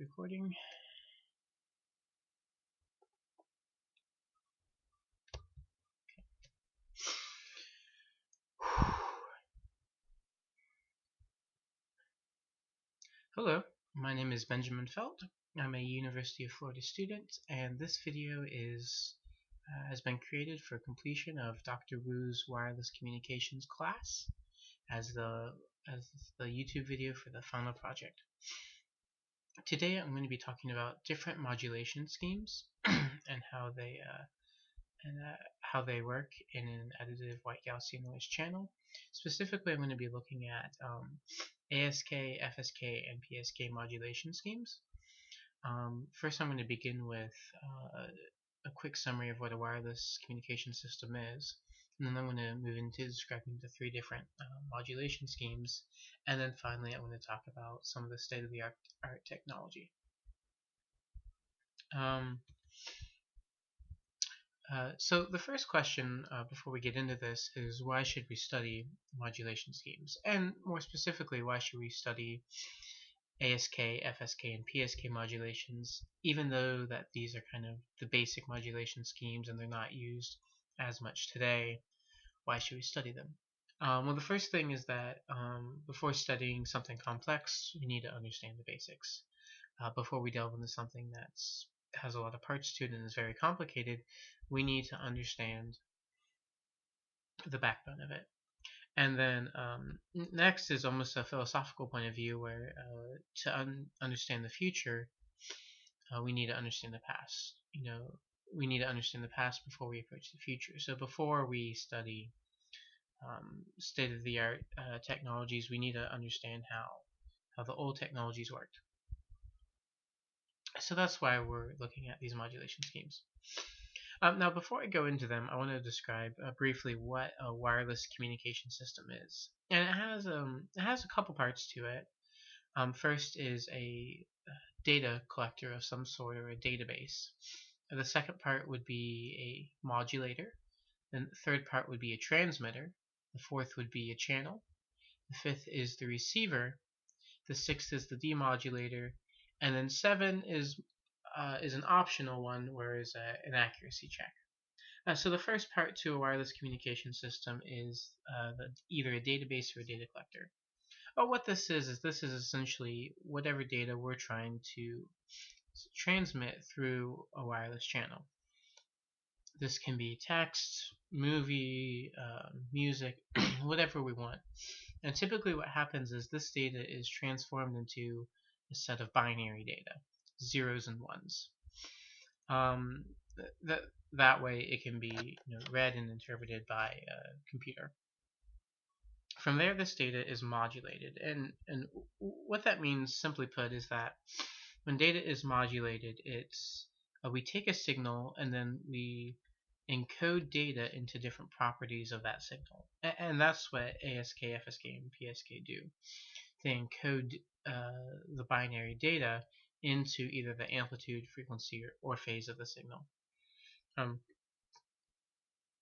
recording. Hello, my name is Benjamin Felt. I'm a University of Florida student, and this video has been created for completion of Dr. Wu's wireless communications class as the YouTube video for the final project. Today I'm going to be talking about different modulation schemes and how they work in an additive white Gaussian noise channel. Specifically, I'm going to be looking at ASK, FSK, and PSK modulation schemes. First, I'm going to begin with a quick summary of what a wireless communication system is, and then I'm going to move into describing the three different modulation schemes, and then finally I'm going to talk about some of the state-of-the-art technology. So the first question before we get into this is, why should we study modulation schemes? And more specifically, why should we study ASK, FSK, and PSK modulations, even though that these are kind of the basic modulation schemes and they're not used as much today? Why should we study them? Well, the first thing is that before studying something complex, we need to understand the basics. Before we delve into something that has a lot of parts to it and is very complicated, we need to understand the backbone of it. And then next is almost a philosophical point of view where to understand the future, we need to understand the past. We need to understand the past before we approach the future. So before we study state-of-the-art technologies, we need to understand how the old technologies worked. So that's why we're looking at these modulation schemes. Now, before I go into them, I want to describe briefly what a wireless communication system is. And it has a couple parts to it. First is a data collector of some sort, or a database. The second part would be a modulator. Then the third part would be a transmitter. The fourth would be a channel. The fifth is the receiver. The sixth is the demodulator. And then 7 is an optional one, whereas an accuracy check. So the first part to a wireless communication system is either a database or a data collector. What this is essentially whatever data we're trying to transmit through a wireless channel. This can be text, movie, music, whatever we want. And typically what happens is this data is transformed into a set of binary data, zeros and ones. That way it can be read and interpreted by a computer. From there, this data is modulated, and what that means, simply put, is that when data is modulated, we take a signal and then we encode data into different properties of that signal, and that's what ASK, FSK, and PSK do. They encode the binary data into either the amplitude, frequency, or phase of the signal.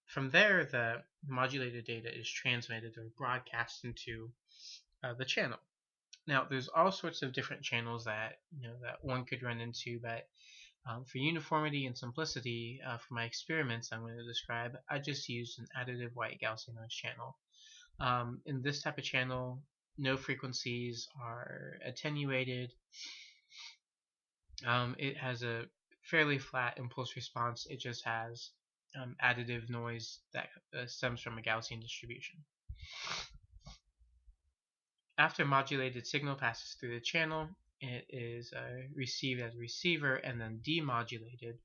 From there, the modulated data is transmitted or broadcast into the channel. Now, there's all sorts of different channels that that one could run into, but for uniformity and simplicity, for my experiments I'm going to describe, I just used an additive white Gaussian noise channel. In this type of channel, no frequencies are attenuated. It has a fairly flat impulse response. It just has additive noise that stems from a Gaussian distribution. After modulated signal passes through the channel, it is received as a receiver and then demodulated.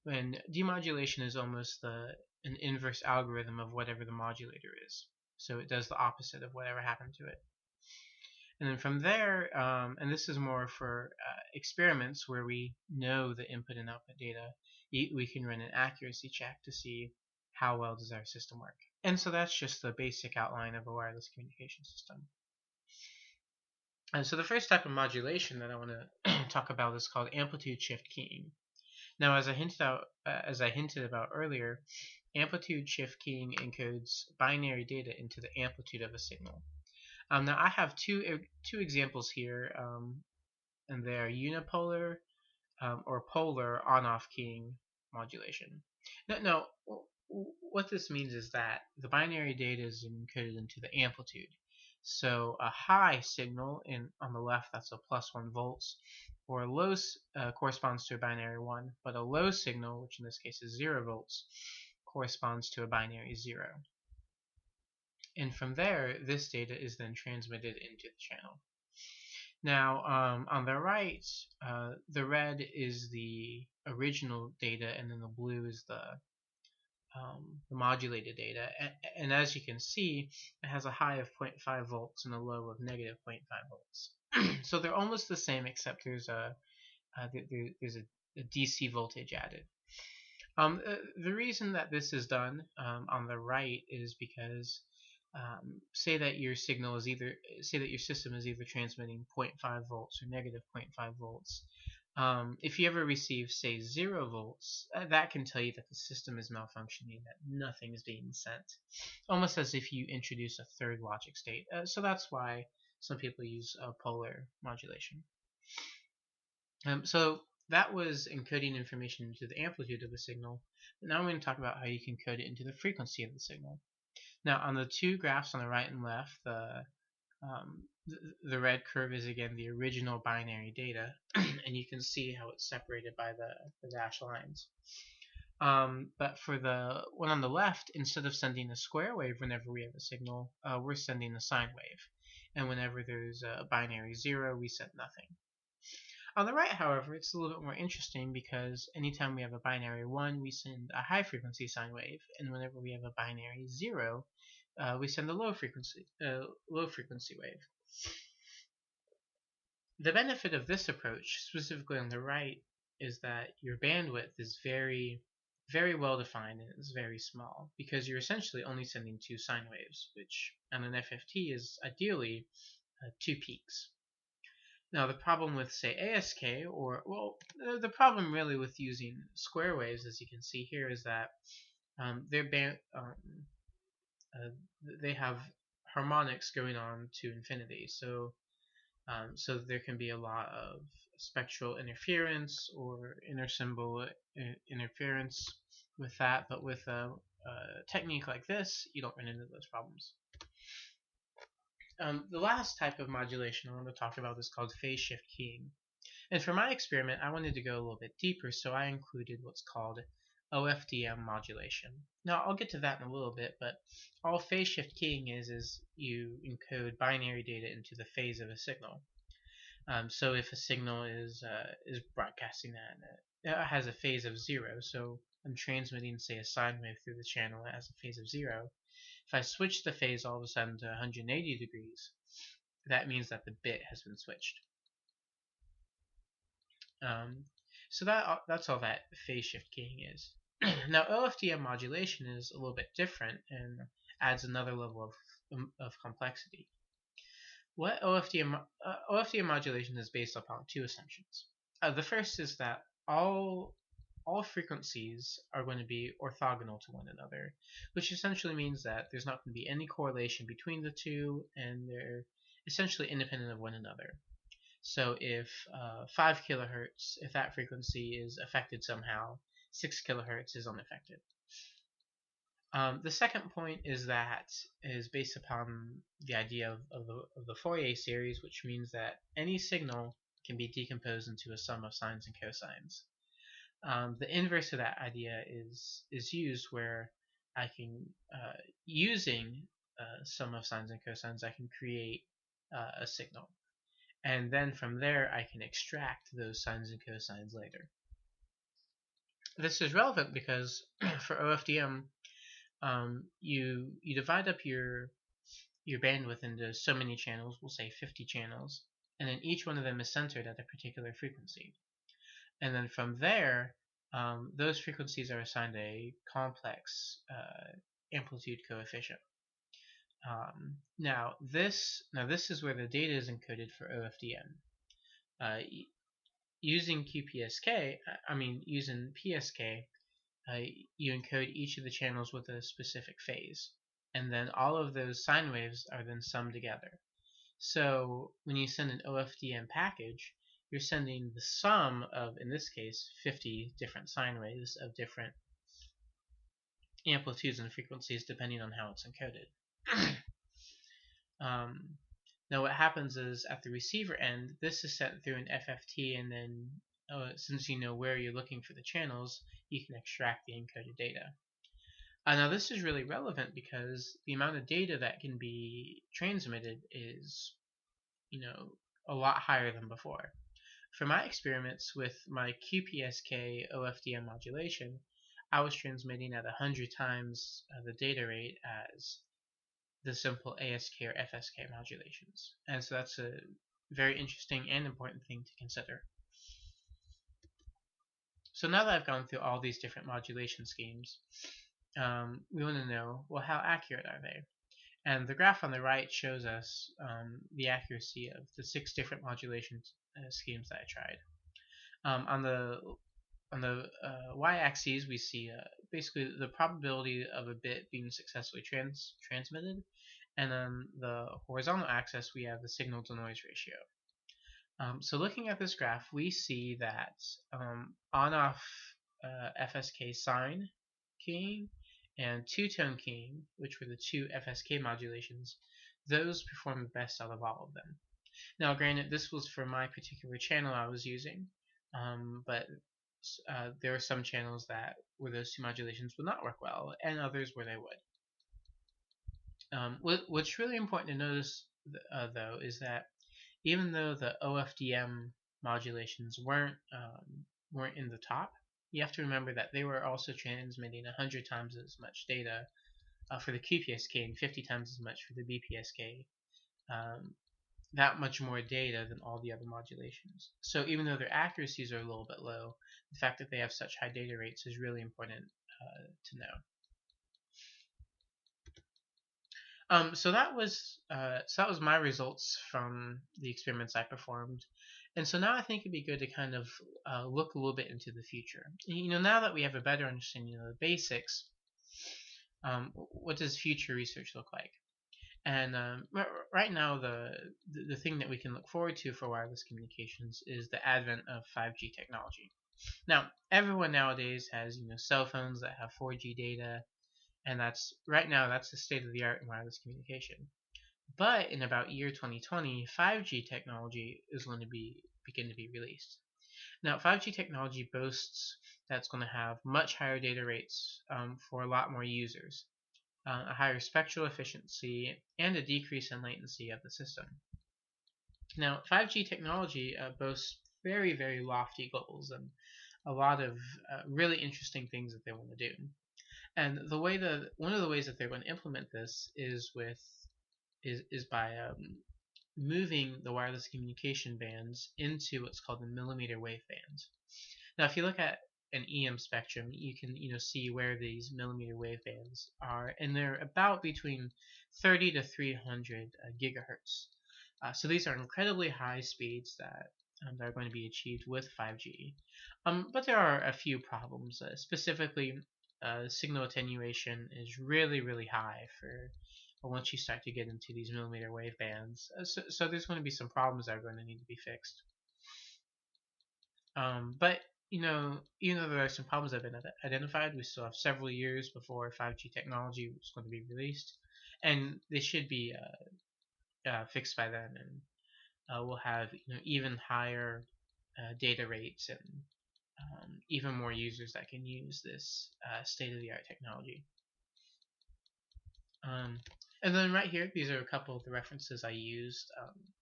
When demodulation is almost an inverse algorithm of whatever the modulator is. So it does the opposite of whatever happened to it. And then from there, and this is more for experiments where we know the input and output data, we can run an accuracy check to see how well does our system work. And so that's just the basic outline of a wireless communication system. And so the first type of modulation that I want to talk about is called amplitude shift keying. Now, as I hinted about earlier, amplitude shift keying encodes binary data into the amplitude of a signal. Now I have two examples here. and they are unipolar or polar on-off keying modulation. Now, what this means is that the binary data is encoded into the amplitude. So a high signal on the left, that's a +1 volts, or a low corresponds to a binary 1, but a low signal, which in this case is 0 volts, corresponds to a binary 0. And from there, this data is then transmitted into the channel. Now, on the right, the red is the original data, and then the blue is the modulated data. And as you can see, it has a high of 0.5 volts and a low of negative 0.5 volts. So they're almost the same, except there's a DC voltage added. The reason that this is done on the right is because say that your system is either transmitting 0.5 volts or negative 0.5 volts. If you ever receive, say, 0 volts, that can tell you that the system is malfunctioning, that nothing is being sent, almost as if you introduce a third logic state. So that's why some people use polar modulation. So that was encoding information into the amplitude of the signal. But now I'm going to talk about how you can code it into the frequency of the signal. Now, on the two graphs on the right and left, the red curve is again the original binary data, and you can see how it's separated by the dashed lines. But for the one on the left, instead of sending a square wave whenever we have a signal, we're sending a sine wave. And whenever there's a binary 0, we send nothing. On the right, however, it's a little bit more interesting because anytime we have a binary 1, we send a high frequency sine wave, and whenever we have a binary 0, we send a low frequency wave. The benefit of this approach, specifically on the right, is that your bandwidth is very, very well defined and it's very small because you're essentially only sending 2 sine waves, which on an FFT is ideally 2 peaks. Now, the problem with, say, ASK, the problem really with using square waves, as you can see here, is that they have harmonics going on to infinity. So there can be a lot of spectral interference or intersymbol interference with that, but with a technique like this, you don't run into those problems. The last type of modulation I want to talk about is called phase shift keying. And for my experiment, I wanted to go a little bit deeper, so I included what's called OFDM modulation. Now, I'll get to that in a little bit, but all phase shift keying is you encode binary data into the phase of a signal. So if a signal is broadcasting that, it has a phase of 0, so I'm transmitting, say, a sine wave through the channel that has a phase of 0. If I switch the phase all of a sudden to 180 degrees, that means that the bit has been switched. So that's all that phase shift keying is. Now, OFDM modulation is a little bit different and adds another level of complexity. What OFDM modulation is based upon 2 assumptions. The first is that all frequencies are going to be orthogonal to one another, which essentially means that there's not going to be any correlation between the two, and they're essentially independent of one another. So if 5 kilohertz, if that frequency is affected somehow, 6 kilohertz is unaffected. The second point is based upon the idea of the Fourier series, which means that any signal can be decomposed into a sum of sines and cosines. The inverse of that idea is used where I can, using sum of sines and cosines, I can create a signal. And then from there, I can extract those sines and cosines later. This is relevant because for OFDM, you divide up your bandwidth into so many channels, we'll say 50 channels, and then each one of them is centered at a particular frequency. And then from there, those frequencies are assigned a complex amplitude coefficient. Now this is where the data is encoded for OFDM. Using PSK, you encode each of the channels with a specific phase, and then all of those sine waves are then summed together. So when you send an OFDM package, you're sending the sum of, in this case, 50 different sine waves of different amplitudes and frequencies depending on how it's encoded. Now what happens is at the receiver end, this is sent through an FFT, and then since you know where you're looking for the channels, you can extract the encoded data. Now this is really relevant because the amount of data that can be transmitted is, a lot higher than before. For my experiments with my QPSK OFDM modulation, I was transmitting at 100 times the data rate as the simple ASK or FSK modulations. And so that's a very interesting and important thing to consider. So now that I've gone through all these different modulation schemes, we want to know, well, how accurate are they? And the graph on the right shows us the accuracy of the 6 different modulation schemes that I tried. On the y-axis, we see basically the probability of a bit being successfully transmitted, and on the horizontal axis, we have the signal-to-noise ratio. So looking at this graph, we see that on-off FSK sine keying and two-tone keying, which were the 2 FSK modulations, those performed the best out of all of them. Now, granted, this was for my particular channel I was using, but there are some channels where those 2 modulations would not work well, and others where they would. What's really important to notice, though, is that even though the OFDM modulations weren't in the top, you have to remember that they were also transmitting 100 times as much data for the QPSK and 50 times as much for the BPSK. That much more data than all the other modulations. So even though their accuracies are a little bit low, the fact that they have such high data rates is really important to know. So that was my results from the experiments I performed, and so now I think it'd be good to kind of look a little bit into the future. Now that we have a better understanding of the basics, what does future research look like? And right now, the thing that we can look forward to for wireless communications is the advent of 5G technology. Now, everyone nowadays has cell phones that have 4G data, and that's the state of the art in wireless communication. But in about year 2020, 5G technology is going to begin to be released. Now, 5G technology boasts that it's going to have much higher data rates for a lot more users, a higher spectral efficiency, and a decrease in latency of the system. Now, 5G technology boasts very, very lofty goals and a lot of really interesting things that they want to do. And one of the ways that they're going to implement this is by moving the wireless communication bands into what's called the millimeter wave bands. Now, if you look at an EM spectrum, you can see where these millimeter wave bands are, and they're about between 30 to 300 gigahertz. So these are incredibly high speeds that are going to be achieved with 5G. But there are a few problems. Specifically, signal attenuation is really, really high for once you start to get into these millimeter wave bands. So there's going to be some problems that are going to need to be fixed. But even though there are some problems that have been identified, we still have several years before 5G technology is going to be released, and they should be fixed by then, and we'll have even higher data rates and even more users that can use this state-of-the-art technology. And then right here, these are a couple of the references I used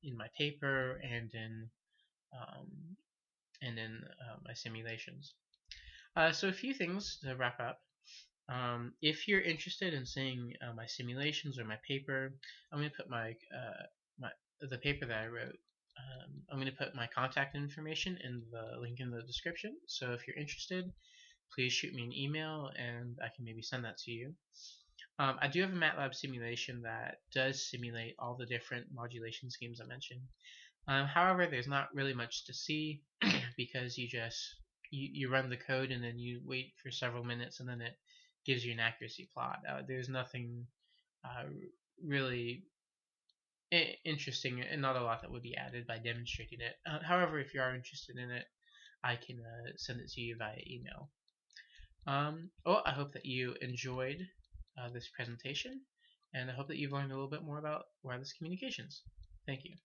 in my paper and in my simulations. So a few things to wrap up. If you're interested in seeing my simulations or my paper, I'm going to put the paper that I wrote. I'm going to put my contact information in the link in the description. So if you're interested, please shoot me an email and I can maybe send that to you. I do have a MATLAB simulation that does simulate all the different modulation schemes I mentioned. However, there's not really much to see because you run the code and then you wait for several minutes and then it gives you an accuracy plot. There's nothing really interesting and not a lot that would be added by demonstrating it. However, if you are interested in it, I can send it to you via email. Well, I hope that you enjoyed this presentation, and I hope that you've learned a little bit more about wireless communications. Thank you.